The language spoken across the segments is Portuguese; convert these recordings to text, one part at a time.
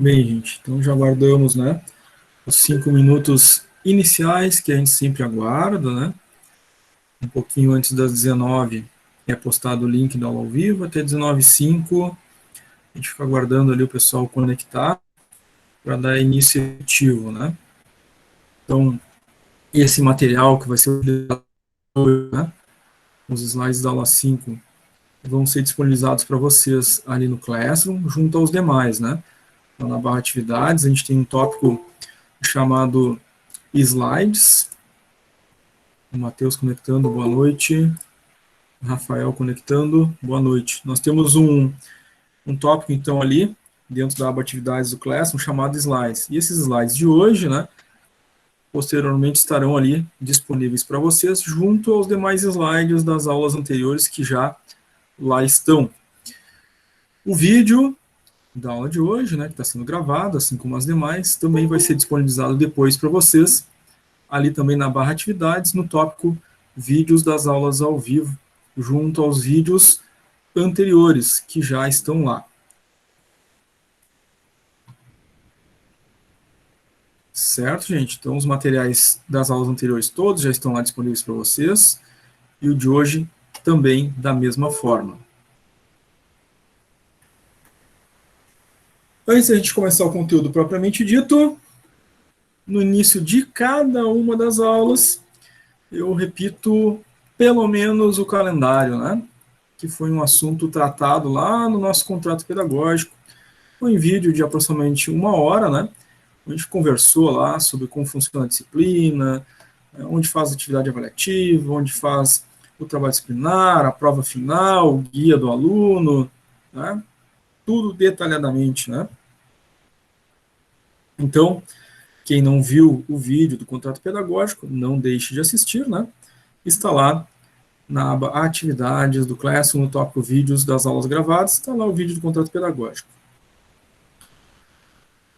Bem, gente, então já aguardamos, né, os 5 minutos iniciais que a gente sempre aguarda, né? Um pouquinho antes das 19 é postado o link da aula ao vivo, até 19h05 a gente fica aguardando ali o pessoal conectar para dar início efetivo, né? Então, esse material que vai ser utilizado, né, os slides da aula 5 vão ser disponibilizados para vocês ali no Classroom, junto aos demais, né? Então, na barra atividades, a gente tem um tópico chamado slides. O Matheus conectando, boa noite. Rafael conectando, boa noite. Nós temos um tópico, então, ali, dentro da aba atividades do Classroom, chamado slides. E esses slides de hoje, né, posteriormente estarão ali disponíveis para vocês, junto aos demais slides das aulas anteriores que já lá estão. O vídeo da aula de hoje, né, que está sendo gravado, assim como as demais, também vai ser disponibilizado depois para vocês, ali também na barra atividades, no tópico vídeos das aulas ao vivo, junto aos vídeos anteriores que já estão lá. Certo, gente? Então, os materiais das aulas anteriores todos já estão lá disponíveis para vocês, e o de hoje também da mesma forma. Antes de a gente começar o conteúdo propriamente dito, no início de cada uma das aulas, eu repito pelo menos o calendário, né? Que foi um assunto tratado lá no nosso contrato pedagógico, foi em vídeo de aproximadamente 1 hora, né? A gente conversou lá sobre como funciona a disciplina, onde faz a atividade avaliativa, onde faz o trabalho disciplinar, a prova final, o guia do aluno, né? Tudo detalhadamente, né? Então, quem não viu o vídeo do contrato pedagógico, não deixe de assistir, né? Está lá na aba Atividades do Classroom, no tópico Vídeos das aulas gravadas, está lá o vídeo do contrato pedagógico.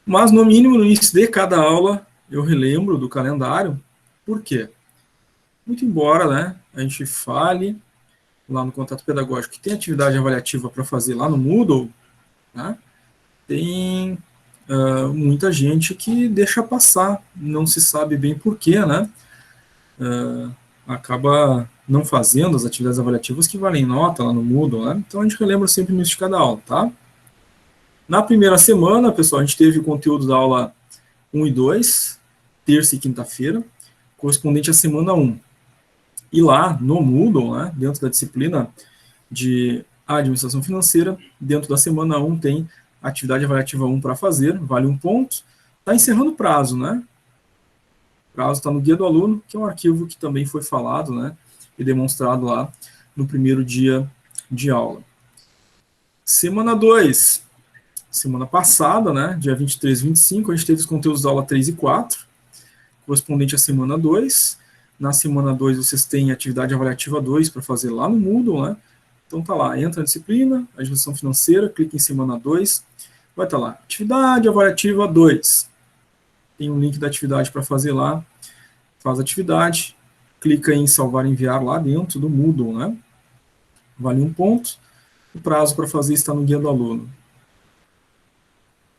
Mas, no mínimo, no início de cada aula, eu relembro do calendário. Por quê? Muito embora, né, a gente fale lá no contrato pedagógico que tem atividade avaliativa para fazer lá no Moodle, né, tem muita gente que deixa passar, não se sabe bem por quê, né, acaba não fazendo as atividades avaliativas que valem nota lá no Moodle, né, então a gente relembra sempre no início de cada aula, tá? Na primeira semana, pessoal, a gente teve o conteúdo da aula 1 e 2, terça e quinta-feira, correspondente à semana 1. E lá, no Moodle, né, dentro da disciplina de administração financeira, dentro da semana 1 tem atividade avaliativa 1 para fazer, vale 1 ponto. Está encerrando o prazo, né? O prazo está no guia do aluno, que é um arquivo que também foi falado, né, e demonstrado lá no primeiro dia de aula. Semana 2, semana passada, né, dia 23 e 25, a gente teve os conteúdos da aula 3 e 4, correspondente à semana 2. Na semana 2, vocês têm atividade avaliativa 2 para fazer lá no Moodle, né? Então tá lá, entra na disciplina, administração financeira, clica em semana 2, vai estar lá, atividade avaliativa 2. Tem um link da atividade para fazer lá, faz a atividade, clica em salvar e enviar lá dentro do Moodle, né? Vale 1 ponto. O prazo para fazer está no guia do aluno.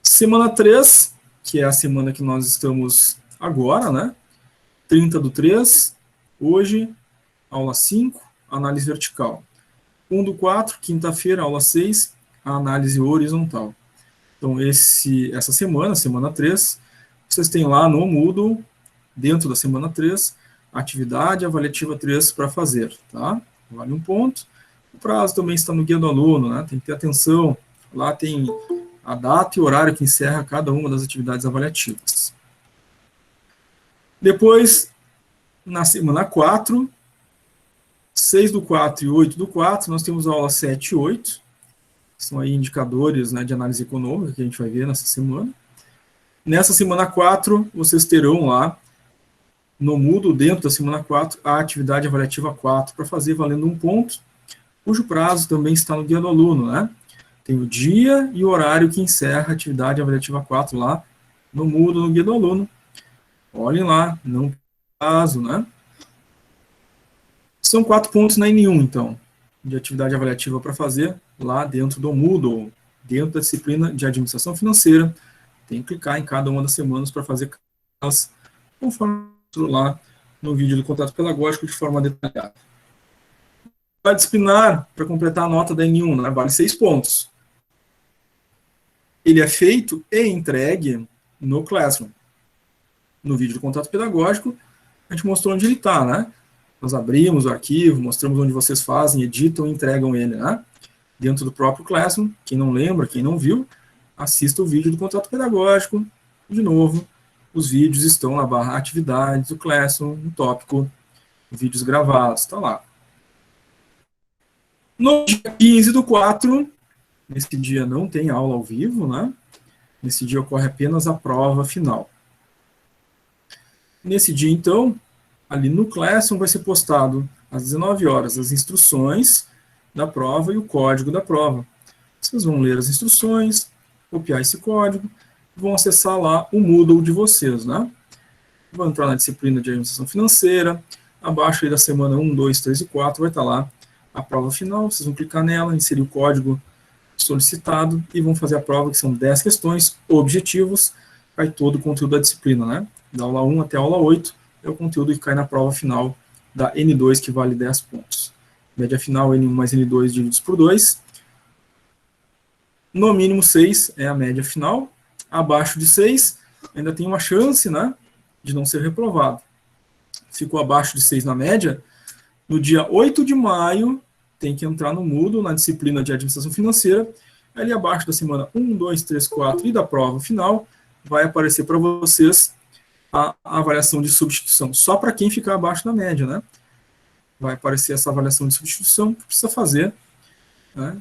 Semana 3, que é a semana que nós estamos agora, né? 30/3, hoje, aula 5, análise vertical. 1/4, quinta-feira, aula 6, a análise horizontal. Então, essa semana, semana 3, vocês têm lá no Moodle, dentro da semana 3, atividade avaliativa 3 para fazer, tá? Vale 1 ponto. O prazo também está no guia do aluno, né? Tem que ter atenção. Lá tem a data e o horário que encerra cada uma das atividades avaliativas. Depois, na semana 4, 6/4 e 8/4, nós temos a aula 7 e 8, que são aí indicadores, né, de análise econômica que a gente vai ver nessa semana. Nessa semana 4, vocês terão lá, no Moodle, dentro da semana 4, a atividade avaliativa 4, para fazer valendo 1 ponto, cujo prazo também está no guia do aluno, né? Tem o dia e o horário que encerra a atividade avaliativa 4 lá no Moodle, no guia do aluno. Olhem lá, não tem prazo, né? São 4 pontos na N1, então, de atividade avaliativa para fazer lá dentro do Moodle, dentro da disciplina de administração financeira, tem que clicar em cada uma das semanas para fazer elas conforme lá no vídeo do contrato pedagógico de forma detalhada. Para disciplinar, para completar a nota da N1, né, vale 6 pontos. Ele é feito e entregue no Classroom. No vídeo do contrato pedagógico, a gente mostrou onde ele está, né? Nós abrimos o arquivo, mostramos onde vocês fazem, editam e entregam ele, né? Dentro do próprio Classroom. Quem não lembra, quem não viu, assista o vídeo do contrato pedagógico. De novo, os vídeos estão na barra atividades do Classroom, no tópico vídeos gravados, está lá. No dia 15/4, nesse dia não tem aula ao vivo, né? Nesse dia ocorre apenas a prova final. Nesse dia, então, ali no Classroom vai ser postado às 19 horas as instruções da prova e o código da prova. Vocês vão ler as instruções, copiar esse código, vão acessar lá o Moodle de vocês, né? Vão entrar na disciplina de administração financeira, abaixo aí da semana 1, 2, 3 e 4 vai estar lá a prova final, vocês vão clicar nela, inserir o código solicitado e vão fazer a prova, que são 10 questões, objetivos, cai todo o conteúdo da disciplina, né? Da aula 1 até a aula 8 é o conteúdo que cai na prova final da N2, que vale 10 pontos. Média final, N1 mais N2 divididos por 2. No mínimo 6 é a média final. Abaixo de 6, ainda tem uma chance, né, de não ser reprovado. Ficou abaixo de 6 na média, no dia 8 de maio, tem que entrar no Moodle, na disciplina de administração financeira, ali abaixo da semana 1, 2, 3, 4 e da prova final, vai aparecer para vocês a avaliação de substituição, só para quem ficar abaixo da média, né? Vai aparecer essa avaliação de substituição que precisa fazer, né?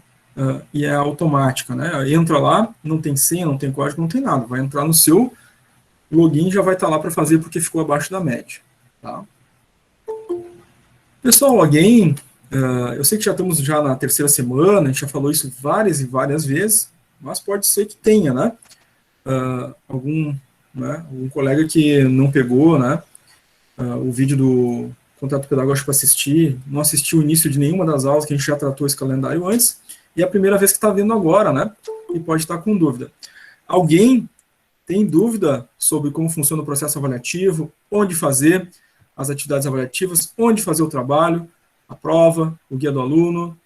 E é automática, né? Entra lá, não tem senha, não tem código, não tem nada. Vai entrar no seu login e já vai estar lá para fazer porque ficou abaixo da média, tá? Pessoal, alguém... eu sei que já estamos já na terceira semana, a gente já falou isso várias e várias vezes, mas pode ser que tenha, né? Algum colega que não pegou, né, o vídeo do contrato pedagógico para assistir, não assistiu o início de nenhuma das aulas, que a gente já tratou esse calendário antes, e é a primeira vez que está vendo agora, né, e pode estar com dúvida. Alguém tem dúvida sobre como funciona o processo avaliativo, onde fazer as atividades avaliativas, onde fazer o trabalho, a prova, o guia do aluno,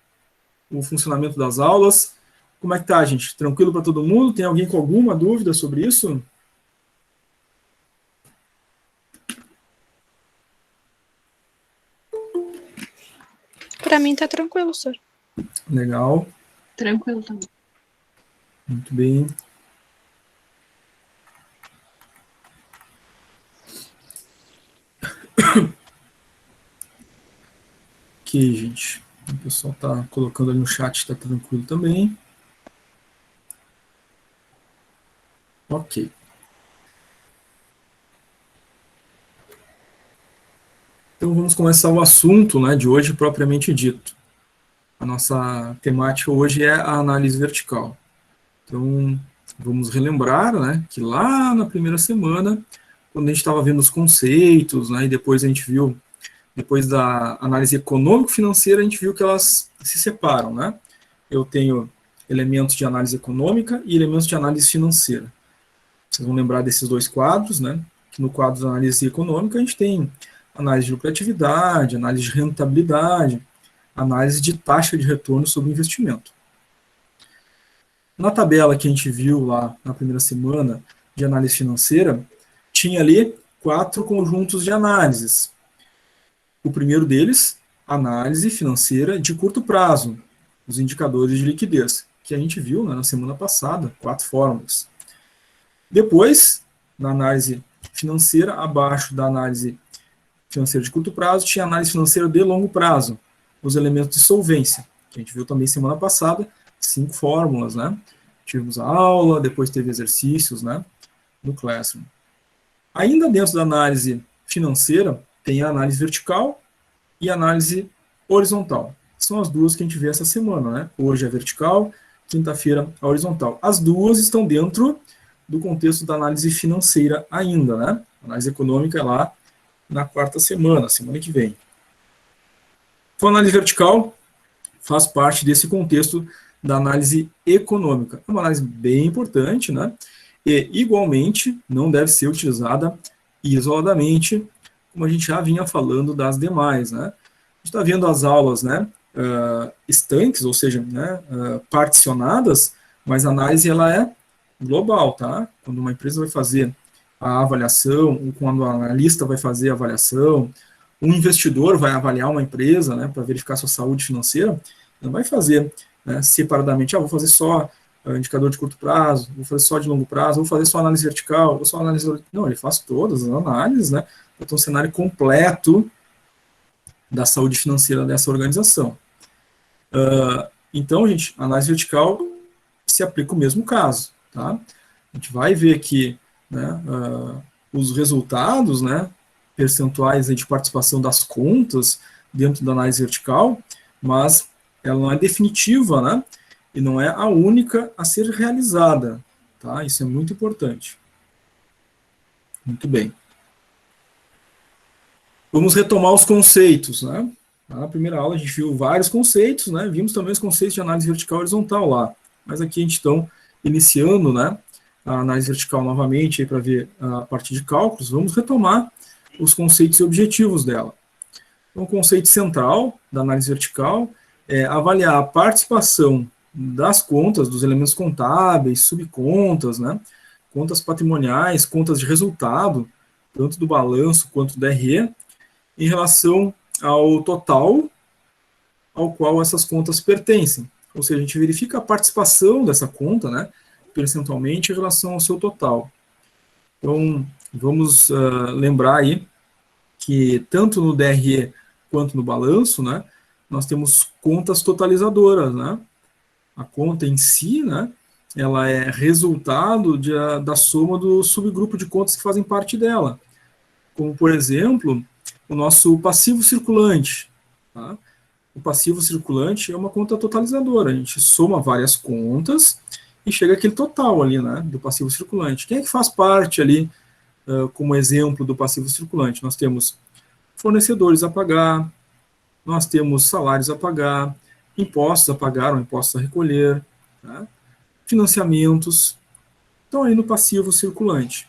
o funcionamento das aulas? Como é que tá, gente? Tranquilo para todo mundo? Tem alguém com alguma dúvida sobre isso? Para mim tá tranquilo, senhor. Legal. Tranquilo também. Muito bem. Ok, gente. O pessoal está colocando ali no chat, está tranquilo também. Ok. Então vamos começar o assunto, né, de hoje propriamente dito. A nossa temática hoje é a análise vertical. Então vamos relembrar, né, que lá na primeira semana, quando a gente estava vendo os conceitos, né, e depois a gente viu, depois da análise econômico-financeira, a gente viu que elas se separam, né? Eu tenho elementos de análise econômica e elementos de análise financeira. Vocês vão lembrar desses dois quadros, né? Que no quadro de análise econômica a gente tem análise de lucratividade, análise de rentabilidade, análise de taxa de retorno sobre investimento. Na tabela que a gente viu lá na primeira semana de análise financeira, tinha ali 4 conjuntos de análises. O primeiro deles, análise financeira de curto prazo, os indicadores de liquidez, que a gente viu, né, na semana passada, 4 fórmulas. Depois, na análise financeira, abaixo da análise financeira de curto prazo, tinha análise financeira de longo prazo, os elementos de solvência, que a gente viu também semana passada, 5 fórmulas, né? Tivemos a aula, depois teve exercícios, né, no Classroom. Ainda dentro da análise financeira, tem a análise vertical e a análise horizontal. São as duas que a gente vê essa semana, né? Hoje é vertical, quinta-feira a horizontal. As duas estão dentro do contexto da análise financeira ainda, né? A análise econômica é lá na quarta semana, semana que vem. Então, a análise vertical faz parte desse contexto da análise econômica. É uma análise bem importante, né? E, igualmente, não deve ser utilizada isoladamente, como a gente já vinha falando das demais, né? A gente está vendo as aulas, né, estanques, ou seja, né, particionadas, mas a análise ela é global, tá? Quando uma empresa vai fazer a avaliação, ou quando o analista vai fazer a avaliação, um investidor vai avaliar uma empresa, né, para verificar sua saúde financeira, não vai fazer, né, separadamente, vou fazer só indicador de curto prazo, vou fazer só de longo prazo, vou fazer só análise vertical, vou só análise... Não, ele faz todas as análises, né, para ter um cenário completo da saúde financeira dessa organização. Então, gente, análise vertical se aplica o mesmo caso, tá? A gente vai ver aqui, né, os resultados, né, percentuais de participação das contas dentro da análise vertical, mas ela não é definitiva, né, e não é a única a ser realizada, tá? Isso é muito importante. Muito bem. Vamos retomar os conceitos, né? Na primeira aula a gente viu vários conceitos, né? Vimos também os conceitos de análise vertical e horizontal lá. Mas aqui a gente está iniciando, né, a análise vertical novamente para ver a partir de cálculos. Vamos retomar os conceitos e objetivos dela. Então, o conceito central da análise vertical é avaliar a participação das contas, dos elementos contábeis, subcontas, né, contas patrimoniais, contas de resultado, tanto do balanço quanto do RE, em relação ao total ao qual essas contas pertencem. Ou seja, a gente verifica a participação dessa conta, né, percentualmente em relação ao seu total. Então, vamos lembrar aí que tanto no DRE quanto no balanço, né, nós temos contas totalizadoras, né. A conta em si, né, ela é resultado da soma do subgrupo de contas que fazem parte dela. Como, por exemplo, o nosso passivo circulante. Tá? O passivo circulante é uma conta totalizadora. A gente soma várias contas e chega aquele total ali, né, do passivo circulante. Quem é que faz parte ali, como exemplo do passivo circulante? Nós temos fornecedores a pagar, nós temos salários a pagar, impostos a pagar ou impostos a recolher, tá? Financiamentos. Então, aí no passivo circulante.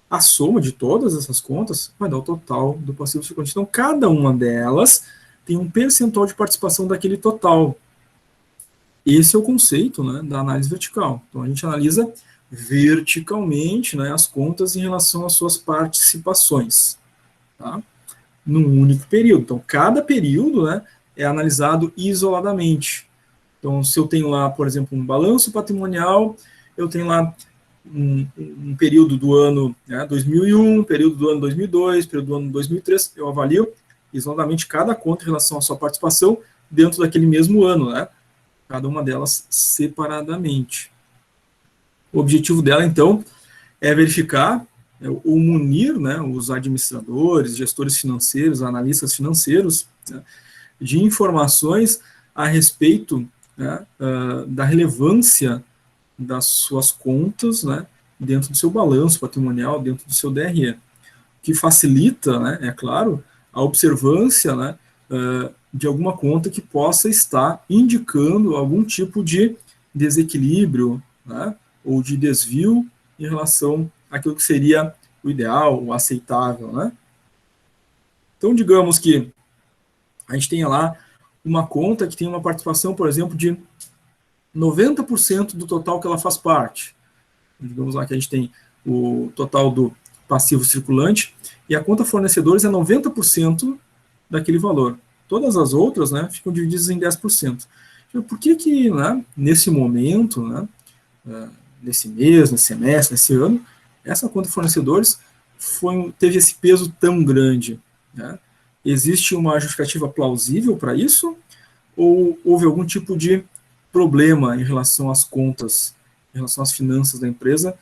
A soma de todas essas contas vai dar o total do passivo circulante. Então, cada uma delas tem um percentual de participação daquele total. Esse é o conceito, né, da análise vertical. Então, a gente analisa verticalmente, né, as contas em relação às suas participações, tá? Num único período. Então, cada período, né, é analisado isoladamente. Então, se eu tenho lá, por exemplo, um balanço patrimonial, eu tenho lá um período do ano, né, 2001, período do ano 2002, período do ano 2003, eu avalio isoladamente cada conta em relação à sua participação dentro daquele mesmo ano, né, cada uma delas separadamente. O objetivo dela, então, é verificar ou munir, né, os administradores, gestores financeiros, analistas financeiros, né, de informações a respeito, né, da relevância das suas contas, né, dentro do seu balanço patrimonial, dentro do seu DRE, que facilita, né, é claro, a observância, né, de alguma conta que possa estar indicando algum tipo de desequilíbrio, né, ou de desvio em relação àquilo que seria o ideal, o aceitável, né? Então, digamos que a gente tenha lá uma conta que tem uma participação, por exemplo, de 90% do total que ela faz parte. Digamos lá que a gente tem o total do passivo circulante e a conta fornecedores é 90% daquele valor. Todas as outras, né, ficam divididas em 10%. Então, por que, né, nesse momento, né, nesse mês, nesse semestre, nesse ano, essa conta fornecedores teve esse peso tão grande? Né? Existe uma justificativa plausível para isso? Ou houve algum tipo de problema em relação às contas, em relação às finanças da empresa?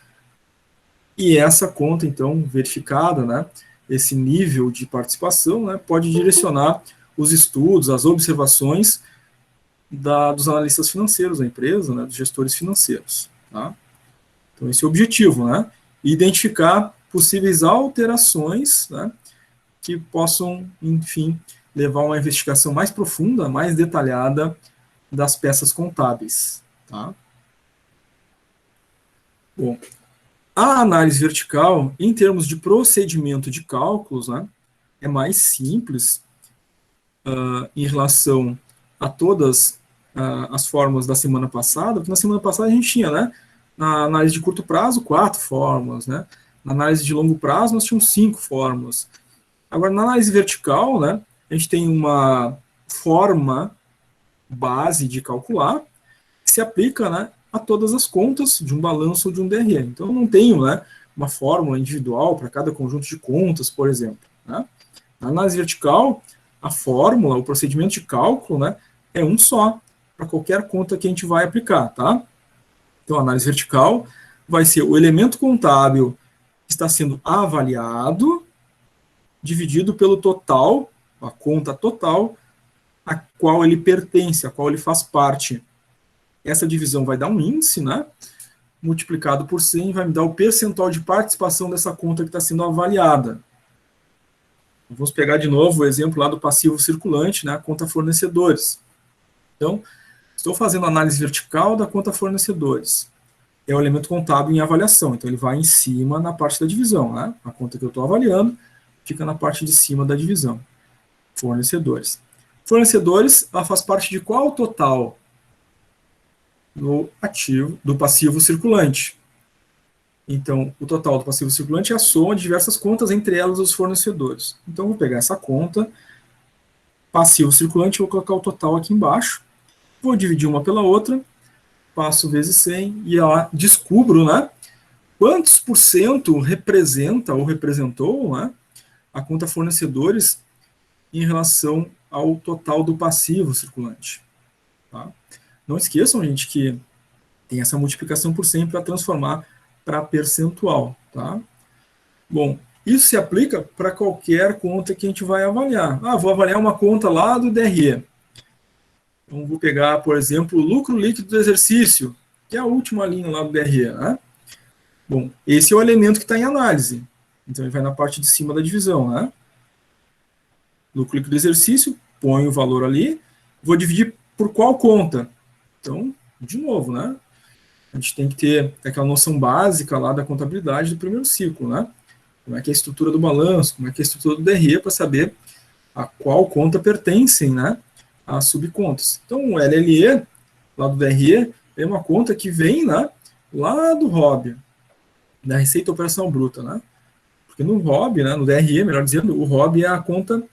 E essa conta, então, verificada, né, esse nível de participação, né, pode direcionar os estudos, as observações dos analistas financeiros da empresa, né, dos gestores financeiros. Tá? Então, esse é o objetivo, né? Identificar possíveis alterações, né, que possam, enfim, levar a uma investigação mais profunda, mais detalhada das peças contábeis. Tá? Bom, A análise vertical, em termos de procedimento de cálculos, né, é mais simples em relação a todas as fórmulas da semana passada, porque na semana passada a gente tinha, né, na análise de curto prazo, 4 fórmulas, né, na análise de longo prazo nós tínhamos 5 fórmulas. Agora, na análise vertical, né, a gente tem uma forma base de calcular que se aplica, né, a todas as contas de um balanço ou de um DRE. Então, eu não tenho, né, uma fórmula individual para cada conjunto de contas, por exemplo. Né? Na análise vertical, a fórmula, o procedimento de cálculo, né, é um só para qualquer conta que a gente vai aplicar. Tá? Então, a análise vertical vai ser o elemento contábil que está sendo avaliado dividido pelo total, a conta total, a qual ele pertence, a qual ele faz parte. Essa divisão vai dar um índice, né? Multiplicado por 100, vai me dar o percentual de participação dessa conta que está sendo avaliada. Vamos pegar de novo o exemplo lá do passivo circulante, né? A conta fornecedores. Então, estou fazendo análise vertical da conta fornecedores. É o elemento contábil em avaliação, então ele vai em cima na parte da divisão, né? A conta que eu estou avaliando fica na parte de cima da divisão. Fornecedores. Fornecedores, ela faz parte de qual total? Do ativo, do passivo circulante. Então, o total do passivo circulante é a soma de diversas contas, entre elas os fornecedores. Então, eu vou pegar essa conta, passivo circulante, vou colocar o total aqui embaixo, vou dividir uma pela outra, passo vezes 100, e lá descubro, né, quantos por cento representa ou representou, né, a conta fornecedores em relação ao total do passivo circulante. Tá? Não esqueçam, gente, que tem essa multiplicação por 100 para transformar para percentual. Tá? Bom, isso se aplica para qualquer conta que a gente vai avaliar. Vou avaliar uma conta lá do DRE. Então, vou pegar, por exemplo, o lucro líquido do exercício, que é a última linha lá do DRE. Né? Bom, esse é o elemento que está em análise. Então, ele vai na parte de cima da divisão. Né? Lucro líquido do exercício, ponho o valor ali, vou dividir por qual conta? Então, de novo, né? A gente tem que ter aquela noção básica lá da contabilidade do primeiro ciclo, né? Como é que é a estrutura do balanço, como é que é a estrutura do DRE, para saber a qual conta pertencem, né, as subcontas. Então, o LLE, lá do DRE, é uma conta que vem, né, lá do ROB, da Receita Operacional Bruta, né? Porque no ROB, né, no DRE, melhor dizendo, o ROB é a conta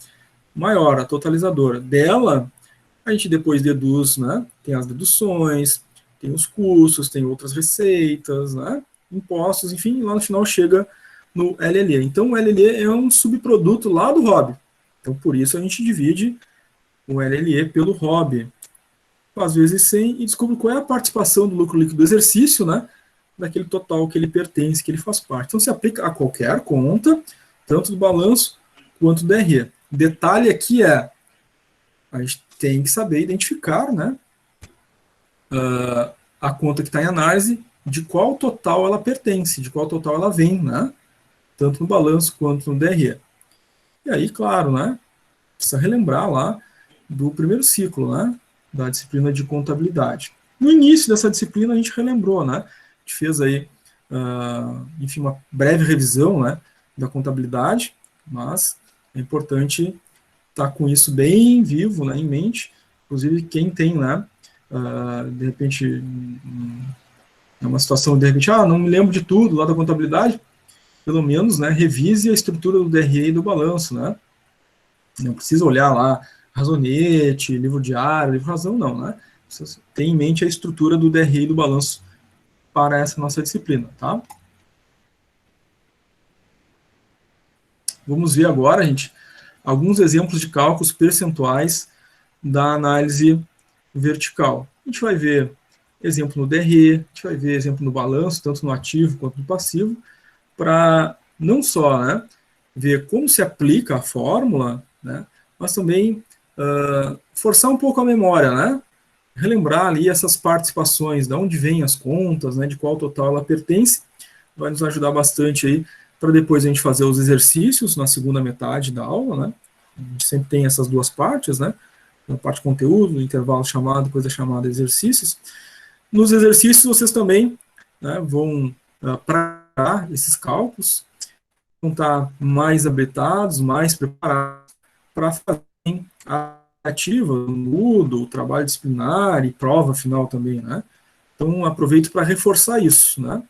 maior, a totalizadora. Dela, a gente depois deduz, né, tem as deduções, tem os custos, tem outras receitas, né, impostos, enfim, lá no final chega no LLE. Então, o LLE é um subproduto lá do ROB. Então, por isso a gente divide o LLE pelo ROB. Faz vezes 100 e descobre qual é a participação do lucro líquido do exercício, né, daquele total que ele pertence, que ele faz parte. Então, se aplica a qualquer conta, tanto do balanço quanto do DRE. Detalhe aqui é, a gente tem que saber identificar, né, a conta que está em análise, de qual total ela pertence, de qual total ela vem, né, tanto no balanço quanto no DRE. E aí, claro, né, precisa relembrar lá do primeiro ciclo, né, da disciplina de contabilidade. No início dessa disciplina a gente relembrou, né, a gente fez aí, enfim, uma breve revisão, né, da contabilidade, mas é importante estar com isso bem vivo, né, em mente. Inclusive, quem tem, né, de repente, uma situação, de repente, não me lembro de tudo lá da contabilidade, pelo menos, né, revise a estrutura do DRE e do balanço, né. Não precisa olhar lá razonete, livro diário, livro razão, não, né. Precisa ter em mente a estrutura do DRE e do balanço para essa nossa disciplina, tá. Vamos ver agora, gente, alguns exemplos de cálculos percentuais da análise vertical. A gente vai ver exemplo no DRE, a gente vai ver exemplo no balanço, tanto no ativo quanto no passivo, para não só, né, ver como se aplica a fórmula, né, mas também forçar um pouco a memória, né, relembrar ali essas participações, de onde vêm as contas, né, de qual total ela pertence, vai nos ajudar bastante aí para depois a gente fazer os exercícios na segunda metade da aula, né? A gente sempre tem essas duas partes, né? Na parte conteúdo, intervalo chamado, depois da chamada exercícios. Nos exercícios vocês também, né, vão esses cálculos, vão estar mais habilitados, mais preparados para fazer a ativa, o Moodle, o trabalho disciplinar e prova final também, né? Então, aproveito para reforçar isso, né?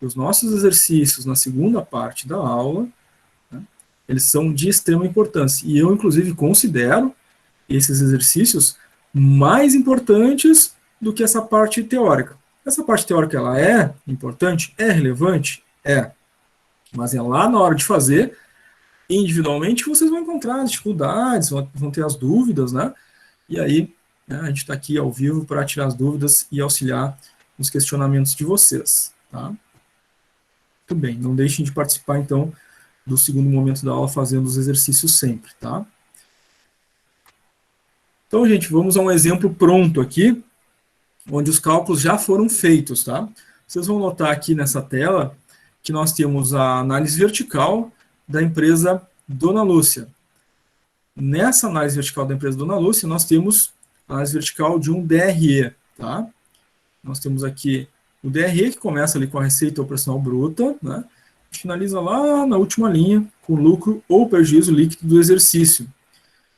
Os nossos exercícios na segunda parte da aula, né, eles são de extrema importância. E eu, inclusive, considero esses exercícios mais importantes do que essa parte teórica. Essa parte teórica, ela é importante? É relevante? É. Mas é lá na hora de fazer, individualmente, que vocês vão encontrar as dificuldades, vão ter as dúvidas, né? E aí, né, a gente está aqui ao vivo para tirar as dúvidas e auxiliar nos questionamentos de vocês, tá? Muito bem, não deixem de participar, então, do segundo momento da aula, fazendo os exercícios sempre, tá? Então, gente, vamos a um exemplo pronto aqui, onde os cálculos já foram feitos, tá? Vocês vão notar aqui nessa tela que nós temos a análise vertical da empresa Dona Lúcia. Nessa análise vertical da empresa Dona Lúcia, nós temos a análise vertical de um DRE, tá? Nós temos aqui o DRE, que começa ali com a receita operacional bruta, né? E finaliza lá na última linha com lucro ou prejuízo líquido do exercício.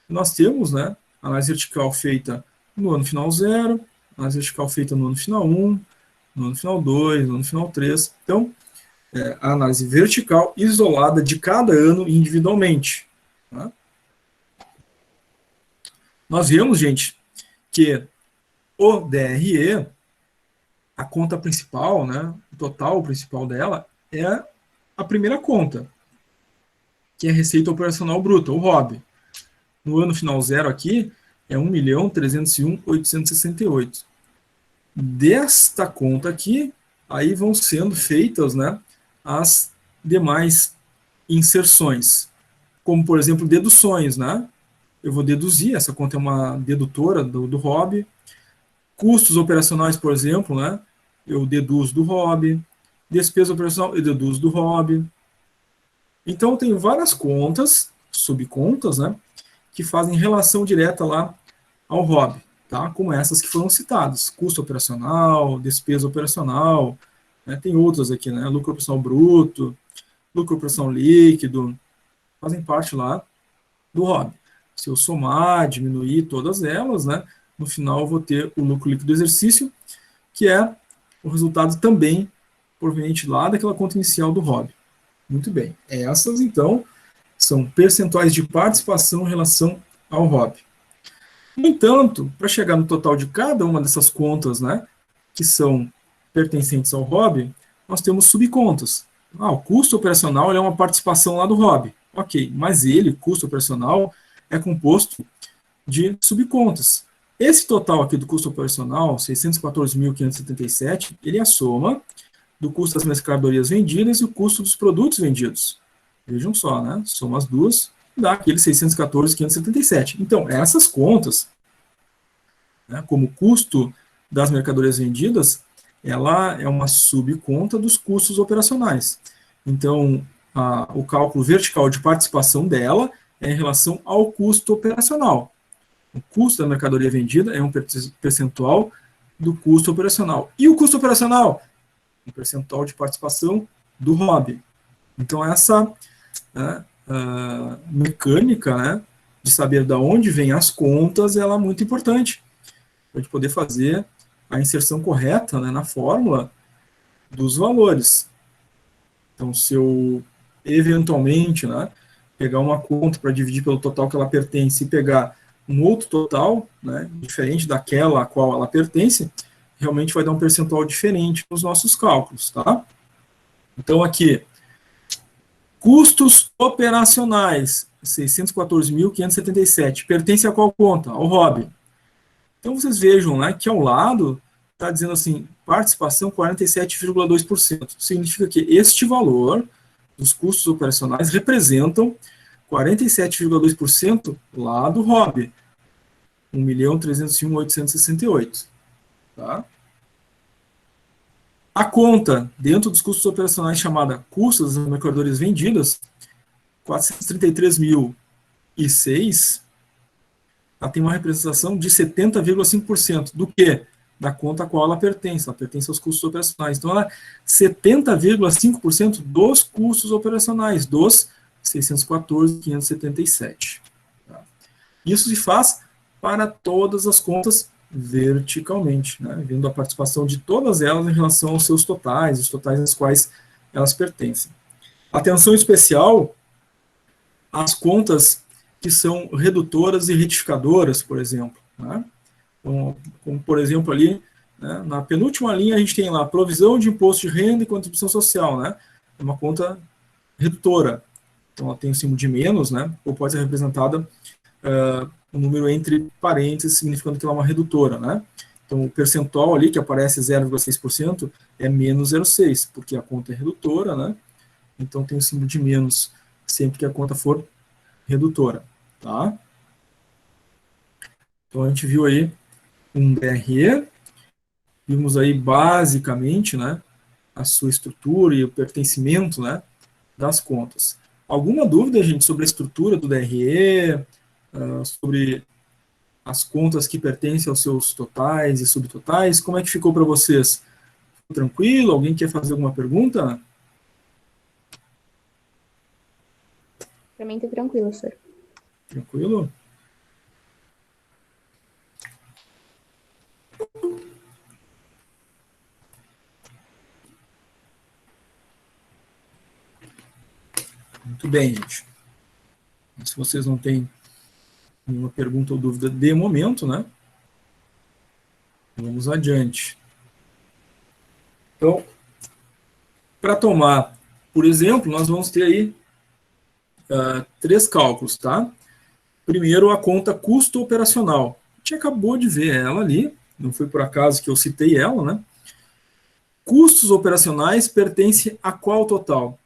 Nós temos, né, a análise vertical feita no ano final 0, a análise vertical feita no ano final 1, no ano final 2, no ano final 3. Então, a análise vertical isolada de cada ano individualmente. Tá? Nós vemos, gente, que o DRE, a conta principal, né, o total principal dela, é a primeira conta, que é a receita operacional bruta, o ROB. No ano final 0 aqui, é 1.301.868. Desta conta aqui, aí vão sendo feitas, né, as demais inserções, como, por exemplo, deduções, né? Eu vou deduzir, essa conta é uma dedutora do ROB. Custos operacionais, por exemplo, né? Eu deduzo do ROB. Despesa operacional, eu deduzo do ROB. Então, eu tenho várias contas, subcontas, né? Que fazem relação direta lá ao ROB, tá? Como essas que foram citadas. Custo operacional, despesa operacional, né? Tem outras aqui, né? Lucro operacional bruto, lucro operacional líquido, fazem parte lá do ROB. Se eu somar, diminuir todas elas, né? No final eu vou ter o lucro líquido do exercício, que é o resultado também proveniente lá daquela conta inicial do ROB. Muito bem. Essas, então, são percentuais de participação em relação ao ROB. No entanto, para chegar no total de cada uma dessas contas, né, que são pertencentes ao ROB, nós temos subcontas. O custo operacional é uma participação lá do ROB. Ok, mas ele, custo operacional, é composto de subcontas. Esse total aqui do custo operacional, 614.577, ele é a soma do custo das mercadorias vendidas e o custo dos produtos vendidos. Vejam só, né? Soma as duas, dá aquele 614.577. Então, essas contas, né, como custo das mercadorias vendidas, ela é uma subconta dos custos operacionais. Então, o cálculo vertical de participação dela é em relação ao custo operacional. O custo da mercadoria vendida é um percentual do custo operacional. E o custo operacional? Um percentual de participação do ROB. Então, essa mecânica, né, de saber de onde vêm as contas, ela é muito importante para a gente poder fazer a inserção correta, né, na fórmula dos valores. Então, se eu eventualmente, né, pegar uma conta para dividir pelo total que ela pertence e pegar um outro total, né, diferente daquela a qual ela pertence, realmente vai dar um percentual diferente nos nossos cálculos, tá? Então, aqui, custos operacionais, 614.577, pertence a qual conta? Ao ROB. Então, vocês vejam, né, que ao lado está dizendo assim, participação 47,2%. Significa que este valor dos custos operacionais representam 47,2% lá do ROB, 1.301.868. Tá? A conta dentro dos custos operacionais chamada custos das mercadorias vendidas, 433.006, ela tem uma representação de 70,5%. Do quê? da conta a qual ela pertence aos custos operacionais. Então, ela é 70,5% dos custos operacionais, dos 614.577. Tá? Isso se faz para todas as contas verticalmente, né? Vendo a participação de todas elas em relação aos seus totais, os totais aos quais elas pertencem. Atenção especial às contas que são redutoras e retificadoras, por exemplo. Né? Então, como, por exemplo, ali, né, na penúltima linha, a gente tem lá provisão de imposto de renda e contribuição social. Né? É uma conta redutora. Então, ela tem um símbolo de menos, né? Ou pode ser representada um número entre parênteses, significando que ela é uma redutora. Né? Então, o percentual ali, que aparece 0,6%, é menos 0,6%, porque a conta é redutora, né? Então, tem o símbolo de menos sempre que a conta for redutora. Tá? Então, a gente viu aí um DRE, vimos aí basicamente, né, a sua estrutura e o pertencimento, né, das contas. Alguma dúvida, gente, sobre a estrutura do DRE, sobre as contas que pertencem aos seus totais e subtotais? Como é que ficou para vocês? Tranquilo? Alguém quer fazer alguma pergunta? Para mim tá tranquilo, senhor. Tranquilo? Muito bem, gente. Se vocês não têm nenhuma pergunta ou dúvida de momento, né? Vamos adiante. Então, para tomar, por exemplo, nós vamos ter aí 3 cálculos, tá? Primeiro, a conta custo operacional. A gente acabou de ver ela ali, não foi por acaso que eu citei ela, né? Custos operacionais pertence a qual total?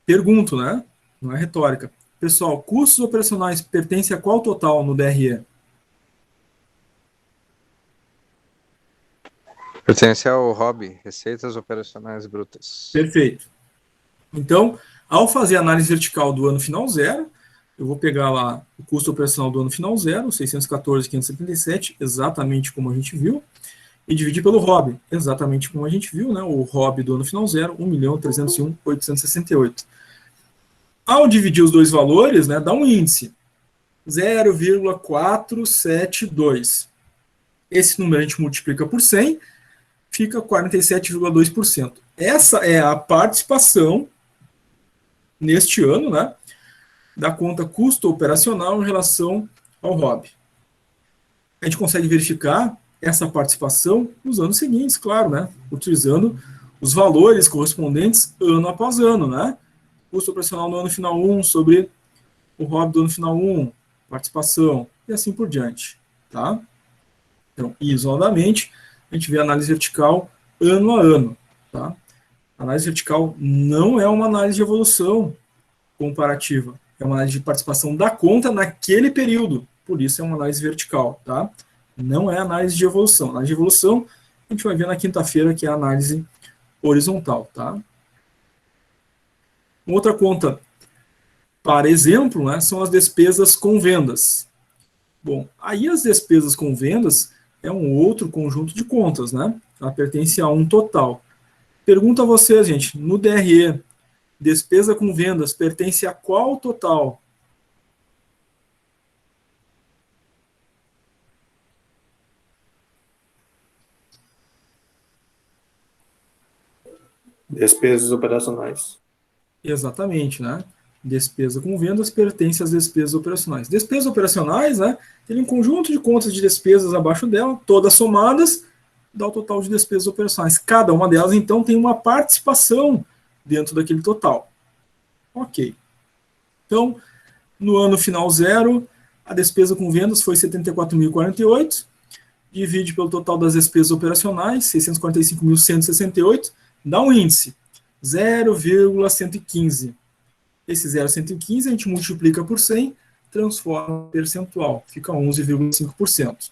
Pergunto, né? Não é retórica. Pessoal, custos operacionais pertence a qual total no DRE? Pertence ao ROB, Receitas Operacionais Brutas. Perfeito. Então, ao fazer a análise vertical do ano final zero, eu vou pegar lá o custo operacional do ano final zero, 614.577, exatamente como a gente viu, e dividir pelo ROB, exatamente como a gente viu, né? O ROB do ano final zero, 1.301.868. Ao dividir os dois valores, né, dá um índice, 0,472. Esse número a gente multiplica por 100, fica 47,2%. Essa é a participação neste ano, né, da conta custo operacional em relação ao ROB. A gente consegue verificar essa participação nos anos seguintes, claro, né, utilizando os valores correspondentes ano após ano, né, custo operacional no ano final 1 sobre o ROB do ano final 1, participação, e assim por diante, tá? Então, isoladamente, a gente vê a análise vertical ano a ano, tá? A análise vertical não é uma análise de evolução comparativa, é uma análise de participação da conta naquele período, por isso é uma análise vertical, tá? Não é análise de evolução. A análise de evolução a gente vai ver na quinta-feira, que é a análise horizontal, tá? Outra conta, para exemplo, né, são as despesas com vendas. Bom, aí as despesas com vendas é um outro conjunto de contas, né? Ela pertence a um total. Pergunto a vocês, gente, no DRE, despesa com vendas pertence a qual total? Despesas operacionais. Exatamente, né? Despesa com vendas pertence às despesas operacionais. Despesas operacionais, né? Tem um conjunto de contas de despesas abaixo dela, todas somadas, dá o total de despesas operacionais. Cada uma delas, então, tem uma participação dentro daquele total. Ok. Então, no ano final zero, a despesa com vendas foi 74.048, divide pelo total das despesas operacionais, 645.168, dá um índice, 0,115. Esse 0,115 a gente multiplica por 100, transforma em percentual, fica 11,5%.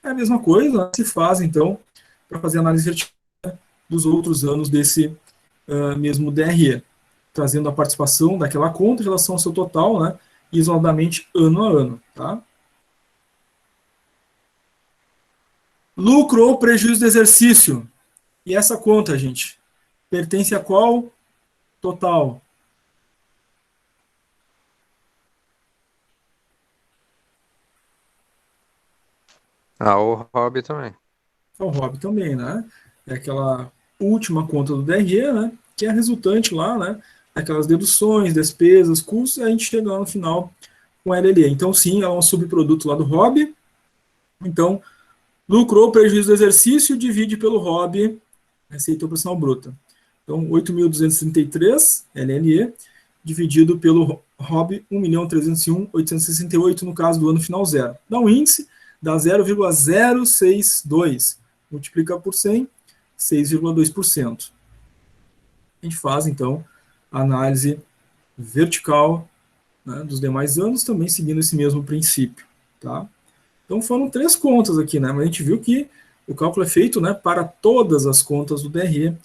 É a mesma coisa, se faz, então, para fazer análise vertical dos outros anos desse mesmo DRE, trazendo a participação daquela conta em relação ao seu total, né, isoladamente ano a ano. Tá? Lucro ou prejuízo do exercício. E essa conta, gente, pertence a qual total? Ah, o hobby também. É o hobby também, né? É aquela última conta do DRE, né? Que é a resultante lá, né? Aquelas deduções, despesas, custos, e a gente chega lá no final com a LLE. Então, sim, é um subproduto lá do hobby. Então, lucro ou prejuízo do exercício divide pelo hobby, receita operacional bruta. Então, 8.233 LLE, dividido pelo hobby 1.301.868, no caso do ano final zero. Dá um índice, dá 0,062. Multiplica por 100, 6,2%. A gente faz, então, a análise vertical, né, dos demais anos, também seguindo esse mesmo princípio. Tá? Então, foram 3 contas aqui, né? Mas a gente viu que o cálculo é feito, né, para todas as contas do DRE.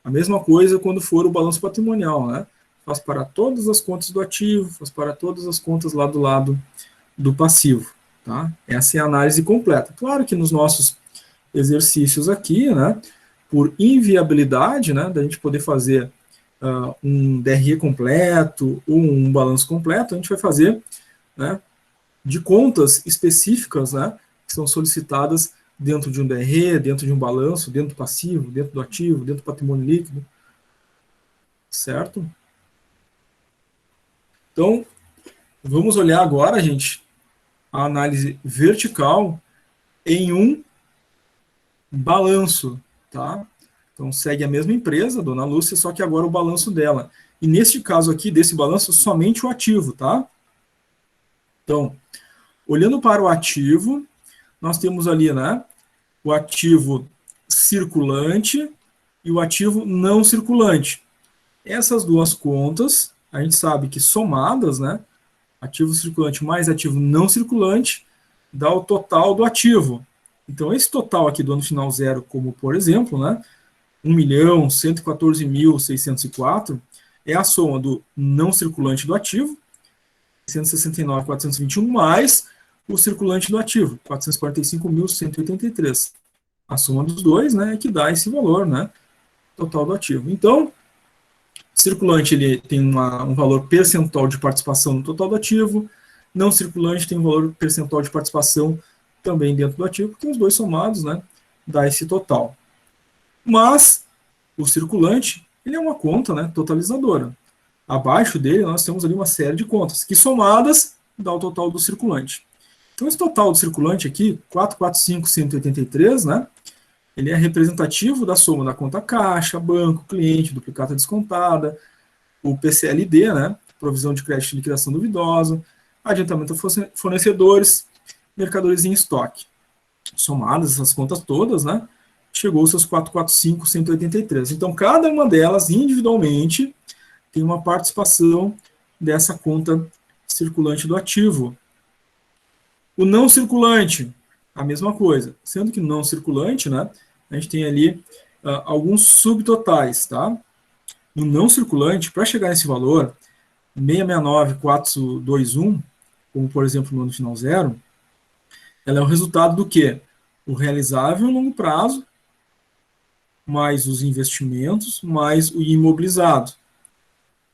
A mesma coisa quando for o balanço patrimonial, né? Faz para todas as contas do ativo, faz para todas as contas lá do lado do passivo. Tá? Essa é a análise completa. Claro que nos nossos exercícios aqui, né, por inviabilidade, né, da gente poder fazer um DRE completo ou um balanço completo, a gente vai fazer, né, de contas específicas, né, que são solicitadas dentro de um DRE, dentro de um balanço, dentro do passivo, dentro do ativo, dentro do patrimônio líquido, certo? Então, vamos olhar agora, gente, a análise vertical em um balanço, tá? Então, segue a mesma empresa, Dona Lúcia, só que agora o balanço dela. E neste caso aqui, desse balanço, somente o ativo, tá? Então, olhando para o ativo, nós temos ali, né, o ativo circulante e o ativo não circulante. Essas duas contas, a gente sabe que somadas, né, ativo circulante mais ativo não circulante, dá o total do ativo. Então, esse total aqui do ano final zero, como por exemplo, né, 1.114.604, é a soma do não circulante do ativo, 169.421, mais o circulante do ativo, 445.183. A soma dos dois, né, é que dá esse valor, né, total do ativo. Então, circulante ele tem um valor percentual de participação no total do ativo, não circulante tem um valor percentual de participação também dentro do ativo, porque os dois somados, né, dá esse total. Mas o circulante, ele é uma conta, né, totalizadora. Abaixo dele nós temos ali uma série de contas, que somadas dá o total do circulante. Então esse total do circulante aqui, 445.183, né, ele é representativo da soma da conta caixa, banco, cliente, duplicata descontada, o PCLD, né, provisão de crédito de liquidação duvidosa, adiantamento a fornecedores, mercadorias em estoque. Somadas essas contas todas, né, chegou aos seus 445.183. Então, cada uma delas, individualmente, tem uma participação dessa conta circulante do ativo. O não circulante, a mesma coisa. Sendo que não circulante, né, a gente tem ali alguns subtotais, tá? No não circulante, para chegar nesse valor, 669.421, como por exemplo no ano final zero, ela é o resultado do quê? O realizável a longo prazo, mais os investimentos, mais o imobilizado.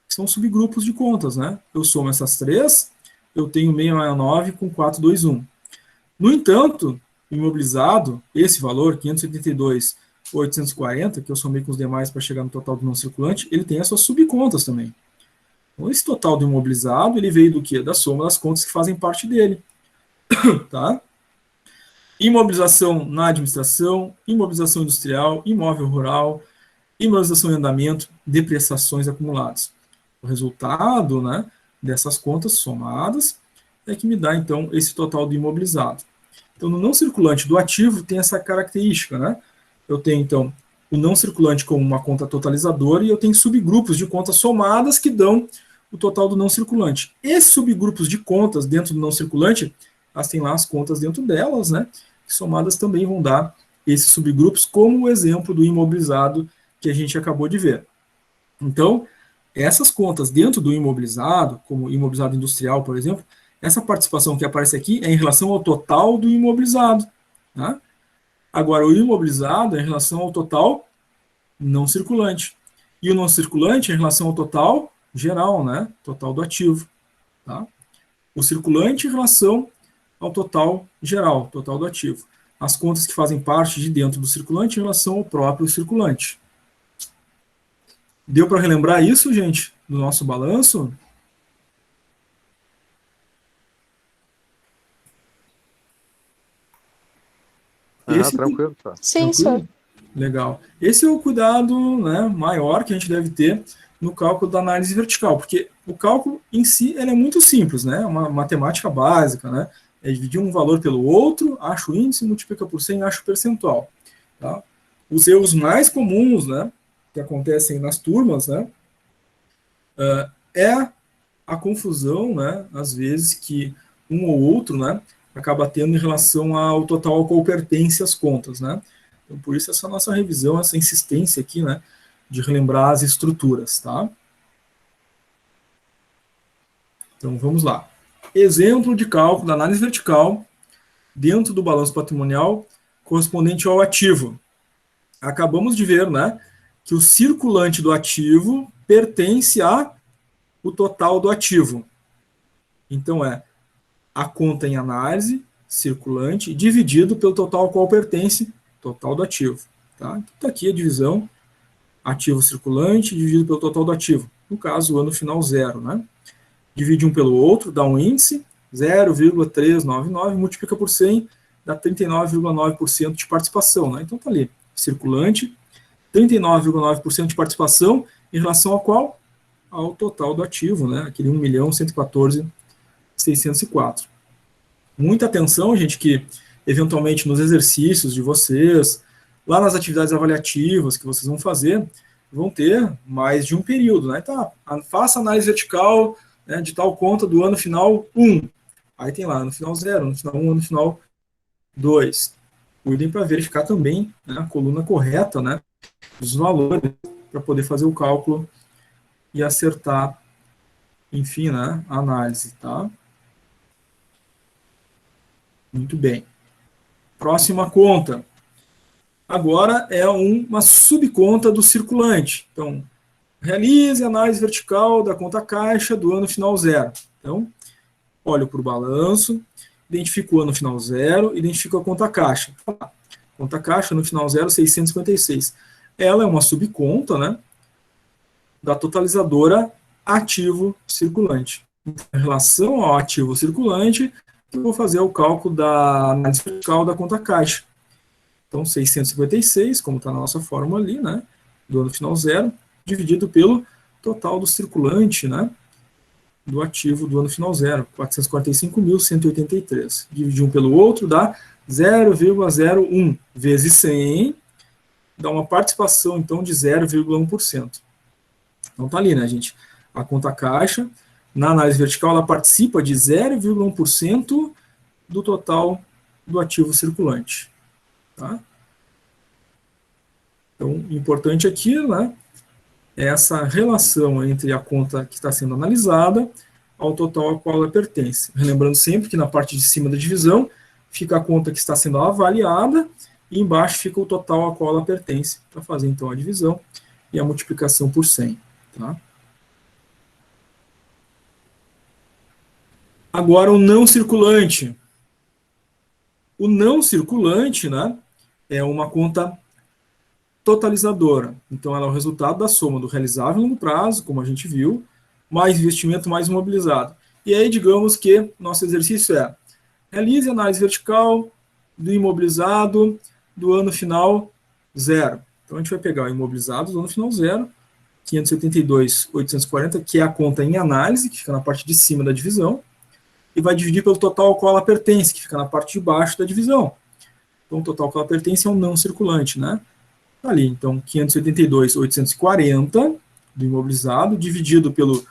São subgrupos de contas, né? Eu somo essas três, eu tenho 669 com 421. No entanto, o imobilizado, esse valor, 582.840, que eu somei com os demais para chegar no total do não circulante, ele tem as suas subcontas também. Então, esse total do imobilizado, ele veio do quê? Da soma das contas que fazem parte dele. Tá? Imobilização na administração, imobilização industrial, imóvel rural, imobilização em andamento, depreciações acumuladas. O resultado, né, dessas contas somadas é que me dá, então, esse total do imobilizado. Então, no não circulante do ativo tem essa característica, né? Eu tenho, então, o não circulante como uma conta totalizadora e eu tenho subgrupos de contas somadas que dão o total do não circulante. Esses subgrupos de contas dentro do não circulante, elas têm lá as contas dentro delas, né? Que somadas também vão dar esses subgrupos, como o exemplo do imobilizado que a gente acabou de ver. Então, essas contas dentro do imobilizado, como imobilizado industrial, por exemplo, essa participação que aparece aqui é em relação ao total do imobilizado. Tá? Agora, o imobilizado é em relação ao total não circulante. E o não circulante é em relação ao total geral, né? Total do ativo. Tá? O circulante em relação ao total geral, total do ativo. As contas que fazem parte de dentro do circulante em relação ao próprio circulante. Deu para relembrar isso, gente, do nosso balanço? Tranquilo, tá. Sim, Tranquilo? senhor. Legal. Esse é o cuidado, né, maior que a gente deve ter no cálculo da análise vertical, porque o cálculo em si ele é muito simples, né? Uma matemática básica, né? É dividir um valor pelo outro, acha o índice, multiplica por 100, acha o percentual. Tá? Os erros mais comuns, né, que acontecem nas turmas, né, é a confusão, né, às vezes, que um ou outro, né, acaba tendo em relação ao total ao qual pertence as contas, né? Então, por isso essa nossa revisão, essa insistência aqui, né, de relembrar as estruturas, tá? Então, vamos lá. Exemplo de cálculo da análise vertical dentro do balanço patrimonial correspondente ao ativo. Acabamos de ver, né, que o circulante do ativo pertence ao total do ativo. Então, a conta em análise, circulante, dividido pelo total ao qual pertence, total do ativo. Tá? Então, está aqui a divisão, ativo circulante, dividido pelo total do ativo. No caso, o ano final, 0. Né? Divide um pelo outro, dá um índice, 0,399, multiplica por 100, dá 39,9% de participação. Né? Então, está ali, circulante, 39,9% de participação em relação ao qual? Ao total do ativo, né? Aquele 1.114.604. Muita atenção, gente, que eventualmente nos exercícios de vocês, lá nas atividades avaliativas que vocês vão fazer, vão ter mais de um período, né? Tá, faça análise vertical, né, de tal conta do ano final 1. Aí tem lá ano final 0, ano final 1, ano final 2. Cuidem para verificar também, né, a coluna correta, né, dos valores, para poder fazer o cálculo e acertar, enfim, né, a análise, tá? Muito bem. Próxima conta. Agora é uma subconta do circulante. Então, realize a análise vertical da conta caixa do ano final 0. Então, olho para o balanço, identifico o ano final 0, identifico a conta caixa. Conta caixa no final 0, 656. Ela é uma subconta, né, da totalizadora ativo circulante. Em relação ao ativo circulante, eu vou fazer o cálculo da análise vertical da conta caixa. Então, 656, como está na nossa fórmula ali, né, do ano final 0, dividido pelo total do circulante, né, do ativo do ano final 0, 445.183. Dividir um pelo outro dá 0,01 vezes 100, dá uma participação, então, de 0,1%. Então, tá ali, né, gente? A conta caixa, na análise vertical, ela participa de 0,1% do total do ativo circulante. Tá? Então, importante aqui, né, é essa relação entre a conta que está sendo analisada ao total ao qual ela pertence. Relembrando sempre que na parte de cima da divisão fica a conta que está sendo avaliada e embaixo fica o total ao qual ela pertence, para fazer então a divisão e a multiplicação por 100. Tá? Agora o não circulante. O não circulante, né, é uma conta totalizadora. Então, ela é o resultado da soma do realizável a longo prazo, como a gente viu, mais investimento, mais imobilizado. E aí, digamos que nosso exercício é: realize a análise vertical do imobilizado do ano final 0. Então, a gente vai pegar o imobilizado do ano final 0, 572.840, que é a conta em análise, que fica na parte de cima da divisão, e vai dividir pelo total ao qual ela pertence, que fica na parte de baixo da divisão. Então, o total ao qual ela pertence é o não circulante, né? Tá ali, então, 582.840 do imobilizado, dividido pelo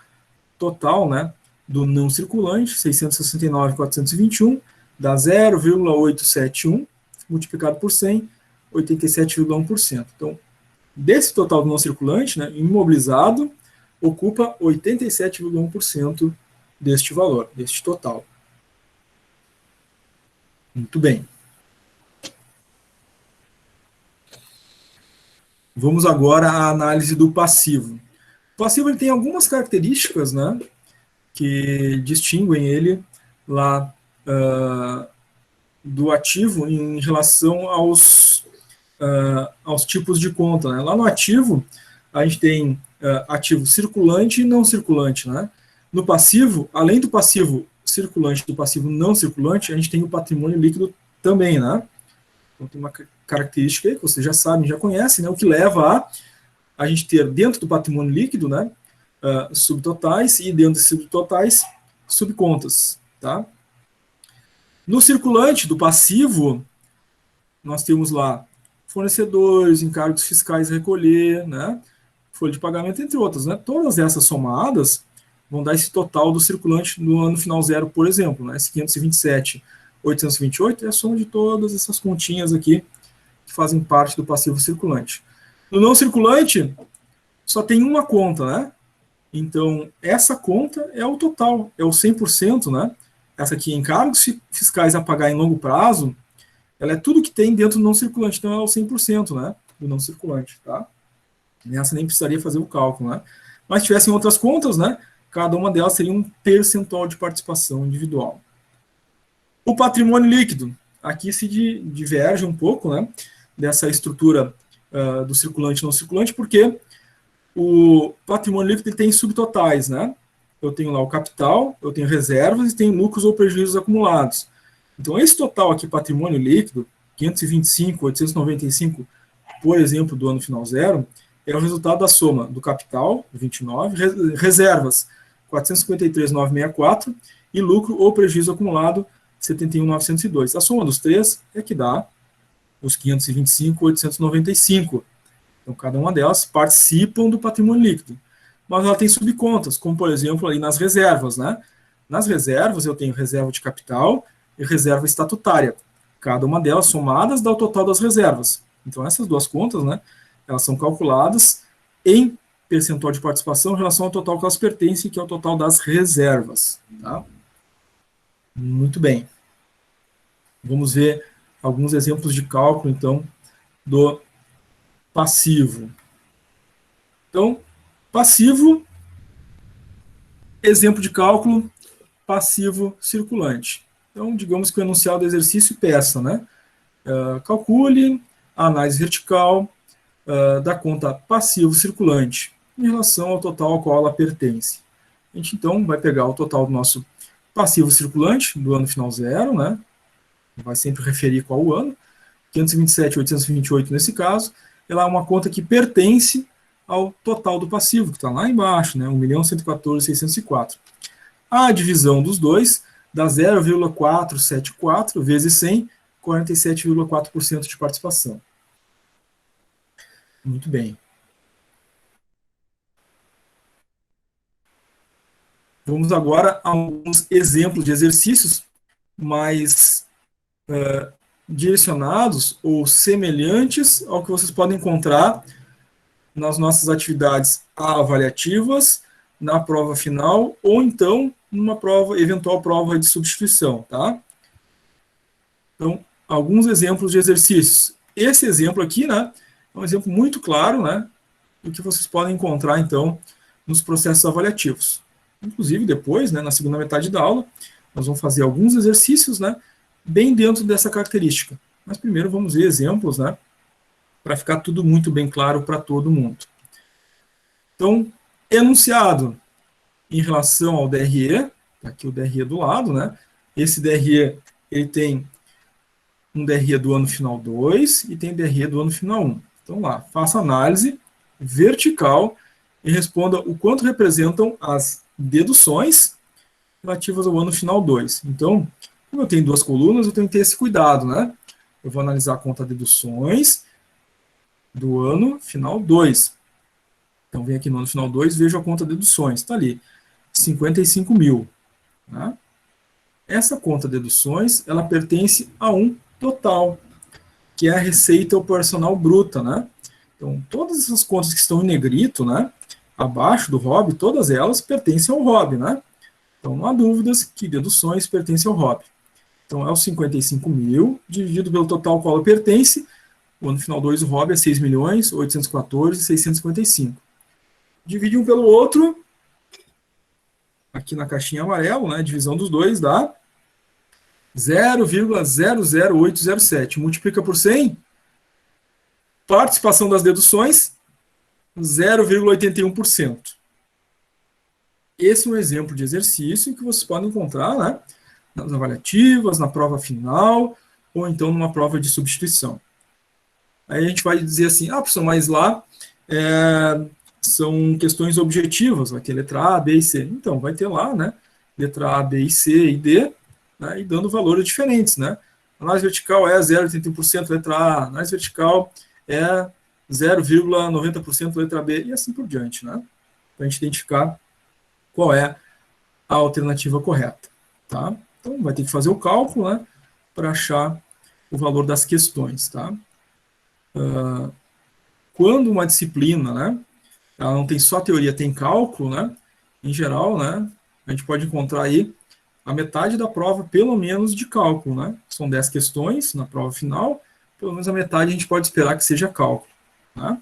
total, né, do não circulante, 669.421, dá 0,871, multiplicado por 100, 87,1%. Então, desse total do não circulante, né, imobilizado, ocupa 87,1% deste valor, deste total. Muito bem. Vamos agora à análise do passivo. O passivo ele tem algumas características, né, que distinguem ele lá do ativo em relação aos tipos de conta, né? Lá no ativo, a gente tem ativo circulante e não circulante, né? No passivo, além do passivo circulante e do passivo não circulante, a gente tem o patrimônio líquido também, né? Então tem uma característica aí que vocês já sabem, já conhecem, né? O que leva a gente ter dentro do patrimônio líquido, né, subtotais, e dentro desses subtotais, subcontas, tá? No circulante do passivo, nós temos lá fornecedores, encargos fiscais a recolher, né, folha de pagamento, entre outras, né? Todas essas somadas vão dar esse total do circulante no ano final zero, por exemplo, né? Esse 527.828 é a soma de todas essas continhas aqui que fazem parte do passivo circulante. No não circulante, só tem uma conta, né? Então, essa conta é o total, é o 100%, né? Essa aqui, encargos fiscais a pagar em longo prazo, ela é tudo que tem dentro do não circulante, então é o 100%, né? Do não circulante, tá? Nessa nem precisaria fazer o cálculo, né? Mas se tivessem outras contas, né? Cada uma delas seria um percentual de participação individual. O patrimônio líquido, aqui se diverge um pouco, né? Dessa estrutura do circulante e não circulante, porque o patrimônio líquido ele tem subtotais, né? Eu tenho lá o capital, eu tenho reservas e tenho lucros ou prejuízos acumulados. Então, esse total aqui, patrimônio líquido, 525.895, por exemplo, do ano final zero, é o resultado da soma do capital, 29, reservas, 453.964, e lucro ou prejuízo acumulado, 71.902. A soma dos três é que dá os 525.895. Então, cada uma delas participam do patrimônio líquido. Mas ela tem subcontas, como, por exemplo, ali nas reservas, né? Nas reservas, eu tenho reserva de capital e reserva estatutária. Cada uma delas, somadas, dá o total das reservas. Então, essas duas contas, né? Elas são calculadas em percentual de participação em relação ao total que elas pertencem, que é o total das reservas. Tá? Muito bem. Vamos ver alguns exemplos de cálculo, então, do passivo. Então, passivo, exemplo de cálculo, passivo circulante. Então, digamos que o enunciado do exercício peça, né? Calcule a análise vertical da conta passivo circulante em relação ao total ao qual ela pertence. A gente, então, vai pegar o total do nosso passivo circulante do ano final zero, né? Vai sempre referir qual o ano, 527.828 nesse caso. Ela é uma conta que pertence ao total do passivo, que está lá embaixo, né, 1.114.604. A divisão dos dois dá 0,474 vezes 100, 47,4% de participação. Muito bem. Vamos agora a alguns exemplos de exercícios mais direcionados ou semelhantes ao que vocês podem encontrar nas nossas atividades avaliativas, na prova final, ou então numa prova, eventual prova de substituição, tá? Então, alguns exemplos de exercícios. Esse exemplo aqui, né, é um exemplo muito claro, né, do que vocês podem encontrar, então, nos processos avaliativos. Inclusive, depois, né, na segunda metade da aula, nós vamos fazer alguns exercícios, né, bem dentro dessa característica. Mas primeiro vamos ver exemplos, né, para ficar tudo muito bem claro para todo mundo. Então, enunciado em relação ao DRE, aqui o DRE do lado, né? Esse DRE, ele tem um DRE do ano final 2 e tem DRE do ano final 1. Então lá, faça análise vertical e responda o quanto representam as deduções relativas ao ano final 2. Então, como eu tenho duas colunas, eu tenho que ter esse cuidado, né? Eu vou analisar a conta deduções do ano final 2. Então, venho aqui no ano final 2, vejo a conta deduções. Está ali, 55 mil. Né? Essa conta deduções, ela pertence a um total, que é a receita operacional bruta. Né? Então, todas essas contas que estão em negrito, né, abaixo do ROB, todas elas pertencem ao ROB. Né? Então, não há dúvidas que deduções pertencem ao ROB. Então, é os 55 mil, dividido pelo total ao qual ela pertence, O ano final 2, o ROB é 6.814.655. Divide um pelo outro, aqui na caixinha amarela, né, divisão dos dois dá 0,00807. Multiplica por 100, participação das deduções, 0,81%. Esse é um exemplo de exercício que vocês podem encontrar, né, nas avaliativas, na prova final, ou então numa prova de substituição. Aí a gente vai dizer assim, professor, mas lá são questões objetivas, vai ter letra A, B e C. Então, vai ter lá, né, letra A, B e C e D, né, e dando valores diferentes, né. Análise vertical é 0,81% letra A, análise vertical é 0,90% letra B, e assim por diante, né, para a gente identificar qual é a alternativa correta, tá. Então, vai ter que fazer o cálculo, né, para achar o valor das questões, tá. Quando uma disciplina, né, ela não tem só teoria, tem cálculo, né, em geral, né, a gente pode encontrar aí a metade da prova, pelo menos, de cálculo, né, são 10 questões na prova final, pelo menos a metade a gente pode esperar que seja cálculo, tá?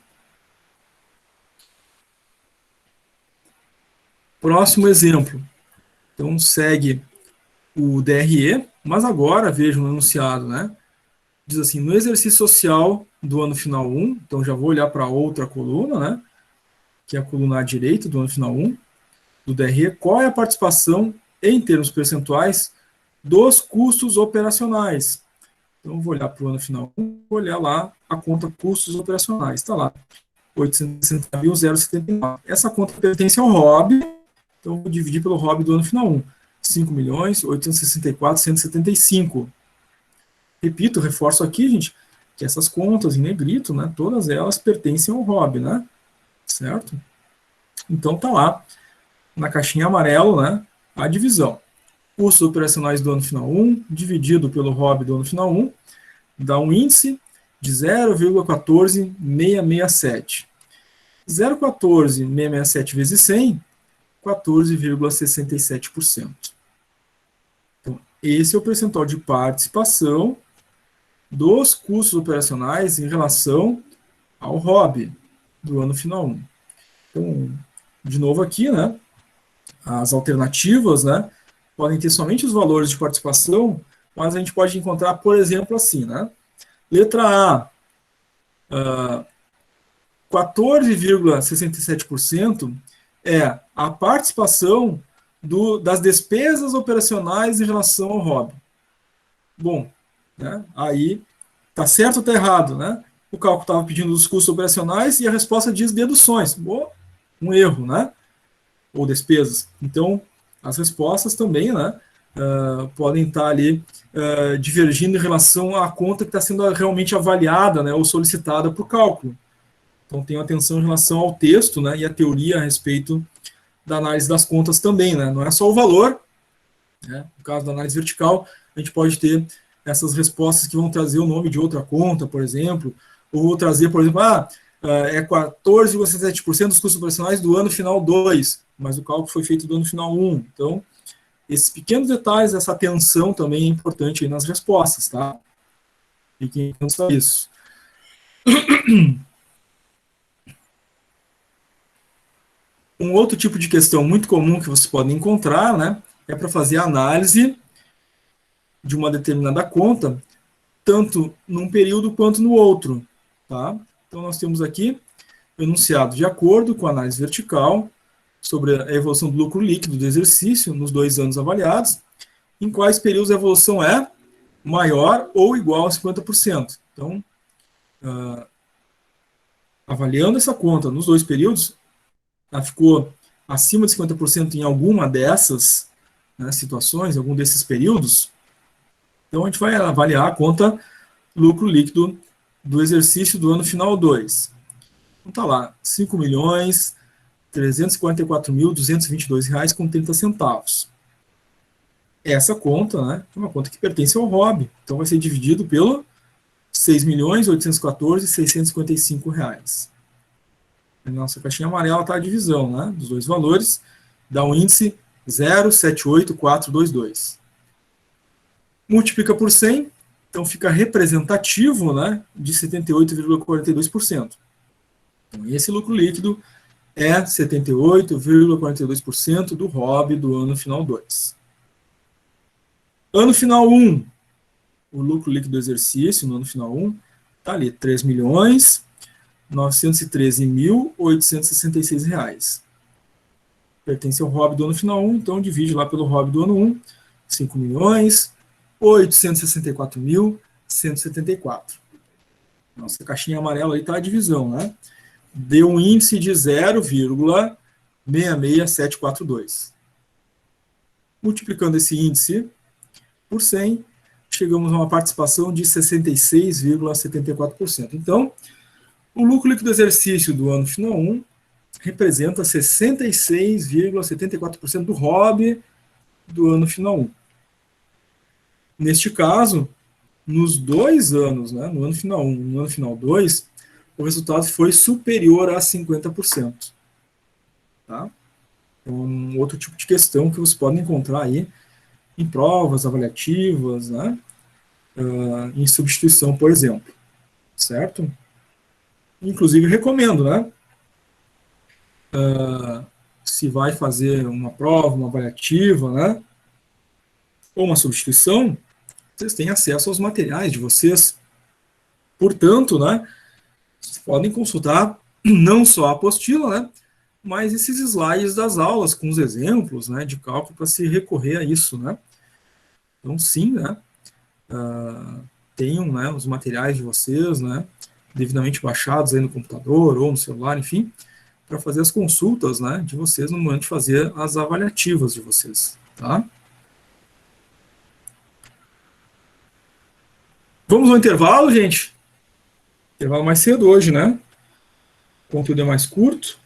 Próximo exemplo, então segue o DRE, mas agora, vejam no enunciado, né, diz assim, no exercício social do ano final 1, então já vou olhar para outra coluna, né, que é a coluna à direita do ano final 1, do DRE, qual é a participação em termos percentuais dos custos operacionais. Então, vou olhar para o ano final 1, vou olhar lá a conta custos operacionais, está lá, 860.079. Essa conta pertence ao ROB, então vou dividir pelo ROB do ano final 1, 5.864.175. Repito, reforço aqui, gente, que essas contas em negrito, né, todas elas pertencem ao ROB, né, certo? Então tá lá, na caixinha amarelo, né, a divisão. Custos operacionais do ano final 1, dividido pelo ROB do ano final 1, dá um índice de 0,14667. 0,14667 vezes 100, 14,67%. Então, esse é o percentual de participação dos custos operacionais em relação ao ROB do ano final 1. Então, de novo aqui, né, as alternativas, né, podem ter somente os valores de participação, mas a gente pode encontrar, por exemplo, assim, né, letra A, 14,67% é a participação das despesas operacionais em relação ao ROB. Bom, né, aí está certo ou está errado, né? O cálculo estava pedindo os custos operacionais e a resposta diz deduções. Bom, um erro, né? Ou despesas. Então, as respostas também, né, podem estar ali divergindo em relação à conta que está sendo realmente avaliada, né, ou solicitada para o cálculo. Então, tenham atenção em relação ao texto, né, e a teoria a respeito da análise das contas também, né? Não é só o valor, né? No caso da análise vertical, a gente pode ter essas respostas que vão trazer o nome de outra conta, por exemplo, ou trazer, por exemplo, é 14,67% dos custos operacionais do ano final 2, mas o cálculo foi feito do ano final 1. Então, esses pequenos detalhes, essa atenção também é importante aí nas respostas, tá? Fiquem atentos a isso. Um outro tipo de questão muito comum que vocês podem encontrar, né, é para fazer a análise de uma determinada conta, tanto num período quanto no outro, tá? Então, nós temos aqui o enunciado de acordo com a análise vertical sobre a evolução do lucro líquido do exercício nos 2 anos avaliados, em quais períodos a evolução é maior ou igual a 50%. Então, avaliando essa conta nos 2 períodos, ela ficou acima de 50% em alguma dessas, né, situações, em algum desses períodos, então a gente vai avaliar a conta lucro líquido do exercício do ano final 2. Então está lá, R$ 5.344.222,30. Essa conta, né, é uma conta que pertence ao ROB, então vai ser dividido pelo R$ 6.814.655. A nossa caixinha amarela está a divisão, né, dos 2 valores, dá um índice 0,78422. Multiplica por 100, Então, fica representativo, né, de 78,42%. Então, esse lucro líquido é 78,42% do ROB do ano final 2. Ano final 1, o lucro líquido do exercício, no ano final 1, está ali, R$ 3.913.866. Pertence ao ROB do ano final 1, então divide lá pelo ROB do ano 1, 5.864.174. Nossa caixinha amarela aí está a divisão, né? Deu um índice de 0,66742. Multiplicando esse índice por 100, chegamos a uma participação de 66,74%. Então, o lucro líquido do exercício do ano final 1 representa 66,74% do ROB do ano final 1. Neste caso, nos 2 anos, né, no ano final 1 e no ano final 2, o resultado foi superior a 50%. Tá? É um outro tipo de questão que vocês podem encontrar aí em provas avaliativas, né, em substituição, por exemplo. Certo? Inclusive, recomendo, né? Se vai fazer uma prova, uma avaliativa, né, ou uma substituição, vocês têm acesso aos materiais de vocês. Portanto, né, vocês podem consultar não só a apostila, né, mas esses slides das aulas com os exemplos, né, de cálculo para se recorrer a isso, né. Então, sim, né, tenham, né, os materiais de vocês, né, devidamente baixados aí no computador ou no celular, enfim, para fazer as consultas, né, de vocês no momento de fazer as avaliativas de vocês, tá? Vamos ao intervalo, gente? Intervalo mais cedo hoje, né? O conteúdo é mais curto.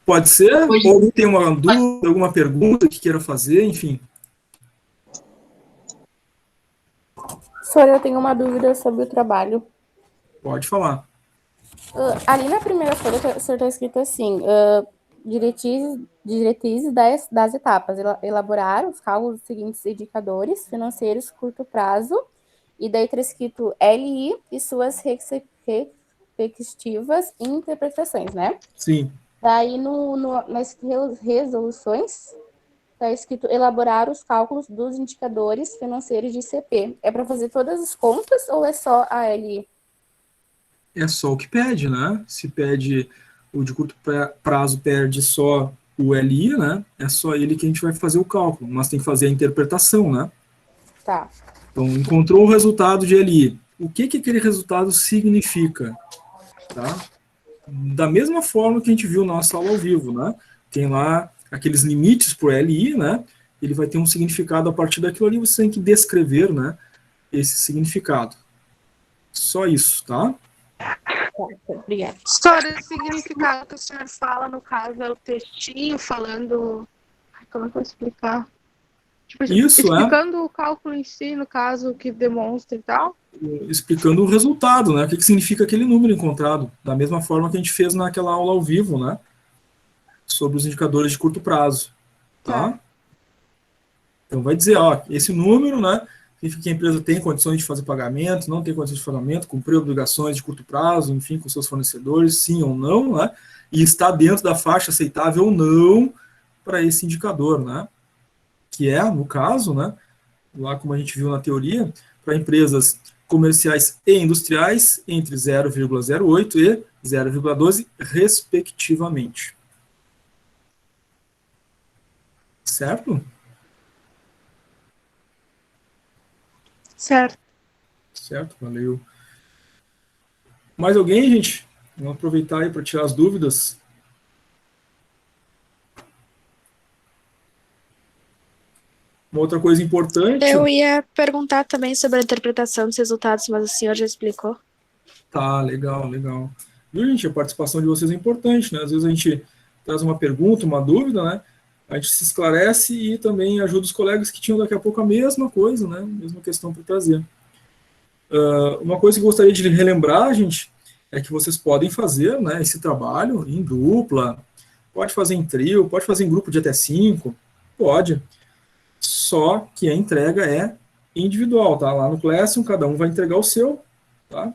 Pode ser? Ou alguém tem uma dúvida, alguma pergunta que queira fazer, enfim. Professor, eu tenho uma dúvida sobre o trabalho. Pode falar. Ali na primeira folha, o senhor está escrito assim, diretrizes das etapas, elaborar os cálculos dos seguintes indicadores financeiros curto prazo, e daí está escrito LI e suas respectivas interpretações, né? Sim. Daí nas resoluções está escrito elaborar os cálculos dos indicadores financeiros de ICP. É para fazer todas as contas ou é só a LI? É só o que pede, né? Se pede o de curto prazo, pede só o LI, né? É só ele que a gente vai fazer o cálculo, mas tem que fazer a interpretação, né? Tá. Então, encontrou o resultado de LI. O que aquele resultado significa? Tá? Da mesma forma que a gente viu na nossa aula ao vivo, né? Tem lá aqueles limites para o LI, né? Ele vai ter um significado a partir daquilo ali, você tem que descrever, né, esse significado. Só isso, tá? Obrigada. História, o significado que o senhor fala, no caso, é o textinho falando... Como é que eu vou explicar? Tipo, Isso, explicando o cálculo em si, no caso, que demonstra e tal? Explicando o resultado, né? O que significa aquele número encontrado. Da mesma forma que a gente fez naquela aula ao vivo, né? Sobre os indicadores de curto prazo. Tá? Então vai dizer, ó, esse número, né? Significa que a empresa tem condições de fazer pagamento, não tem condições de pagamento, cumprir obrigações de curto prazo, enfim, com seus fornecedores, sim ou não, né? E está dentro da faixa aceitável ou não para esse indicador, né? Que é, no caso, né? Lá como a gente viu na teoria, para empresas comerciais e industriais entre 0,08 e 0,12, respectivamente. Certo? Certo. Certo, valeu. Mais alguém, gente? Vamos aproveitar aí para tirar as dúvidas. Uma outra coisa importante... Eu ia perguntar também sobre a interpretação dos resultados, mas o senhor já explicou. Tá, legal, legal. Viu, gente? A participação de vocês é importante, né? Às vezes a gente traz uma pergunta, uma dúvida, né? A gente se esclarece e também ajuda os colegas que tinham daqui a pouco a mesma coisa, né? Mesma questão para trazer. Uma coisa que eu gostaria de relembrar, gente, é que vocês podem fazer, né, esse trabalho em dupla, pode fazer em trio, pode fazer em grupo de até 5, pode. só que a entrega é individual, tá? Lá no Classroom, cada um vai entregar o seu, tá?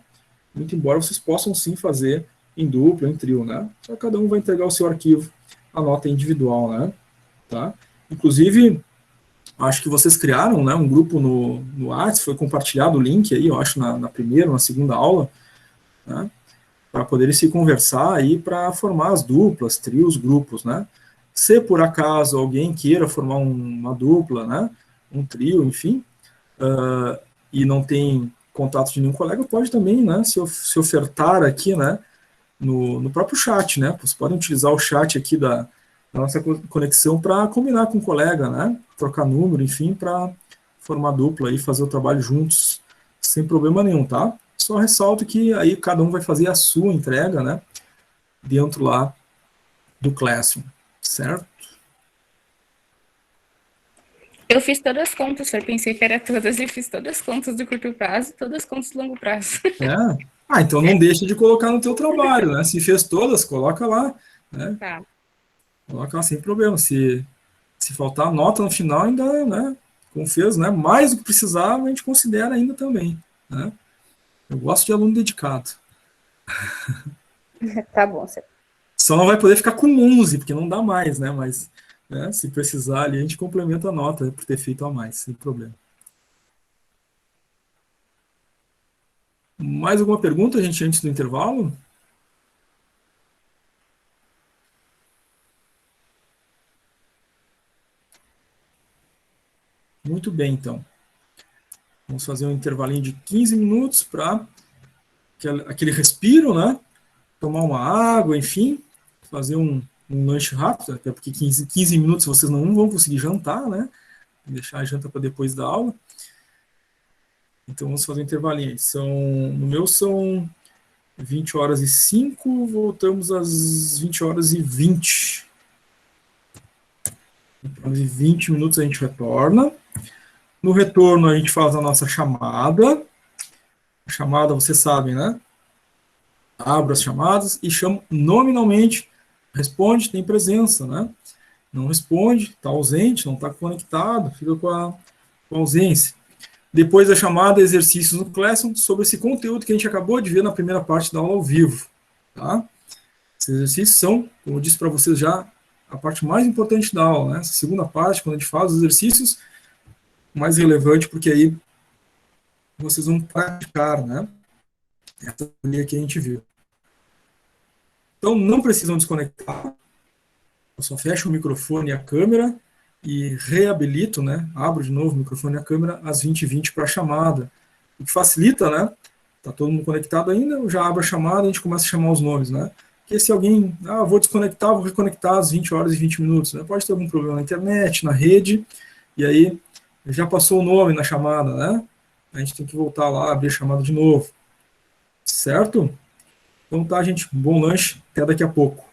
Muito embora vocês possam sim fazer em dupla, em trio, né? Só cada um vai entregar o seu arquivo, a nota é individual, né? Tá? Inclusive, acho que vocês criaram, né, um grupo no WhatsApp, foi compartilhado o link aí, eu acho, na primeira ou na segunda aula, né? Para poderem se conversar aí para formar as duplas, trios, grupos, né? Se por acaso alguém queira formar uma dupla, né? Um trio, enfim, e não tem contato de nenhum colega, pode também, né, se ofertar aqui, né, no próprio chat, né, vocês podem utilizar o chat aqui da nossa conexão para combinar com o colega, né, trocar número, enfim, para formar dupla e fazer o trabalho juntos, sem problema nenhum, tá? Só ressalto que aí cada um vai fazer a sua entrega, né, dentro lá do Classroom, certo? Eu fiz todas as contas, eu pensei que era todas, e fiz todas as contas do curto prazo, todas as contas do longo prazo. É. Ah, então não deixa de colocar no teu trabalho, né? Se fez todas, coloca lá, né? Tá. Coloca lá sem problema. Se faltar nota no final, ainda, né? Como fez, né? Mais do que precisava, a gente considera ainda também, né? Eu gosto de aluno dedicado. Tá bom, certo. Só não vai poder ficar com 11, porque não dá mais, né? Mas, né, se precisar ali, a gente complementa a nota, né, por ter feito a mais, sem problema. Mais alguma pergunta, gente, antes do intervalo? Muito bem, então. Vamos fazer um intervalinho de 15 minutos para aquele respiro, né? Tomar uma água, enfim, fazer um lanche rápido, até porque 15 minutos vocês não vão conseguir jantar, né? Deixar a janta para depois da aula. Então vamos fazer um intervalinho. No meu são 20h05, voltamos às 20h20. Então, em 20 minutos a gente retorna. No retorno a gente faz a nossa chamada. A chamada, vocês sabem, né? Abro as chamadas e chamo nominalmente. Responde, tem presença, né? Não responde, está ausente, não está conectado, fica com a ausência. Depois da chamada, exercícios no Classroom sobre esse conteúdo que a gente acabou de ver na primeira parte da aula ao vivo. Tá? Esses exercícios são, como eu disse para vocês já, a parte mais importante da aula, né? Essa segunda parte, quando a gente faz os exercícios, mais relevante, porque aí vocês vão praticar, né? Essa linha que a gente viu. Então, não precisam desconectar. Eu só fecho o microfone e a câmera e reabilito, né? Abro de novo o microfone e a câmera às 20h20 para a chamada. O que facilita, né? Tá todo mundo conectado ainda, eu já abro a chamada e a gente começa a chamar os nomes, né? Porque se alguém, vou desconectar, vou reconectar às 20h20, né? Pode ter algum problema na internet, na rede, e aí já passou o nome na chamada, né? A gente tem que voltar lá, abrir a chamada de novo. Certo? Então tá, gente, bom lanche, até daqui a pouco.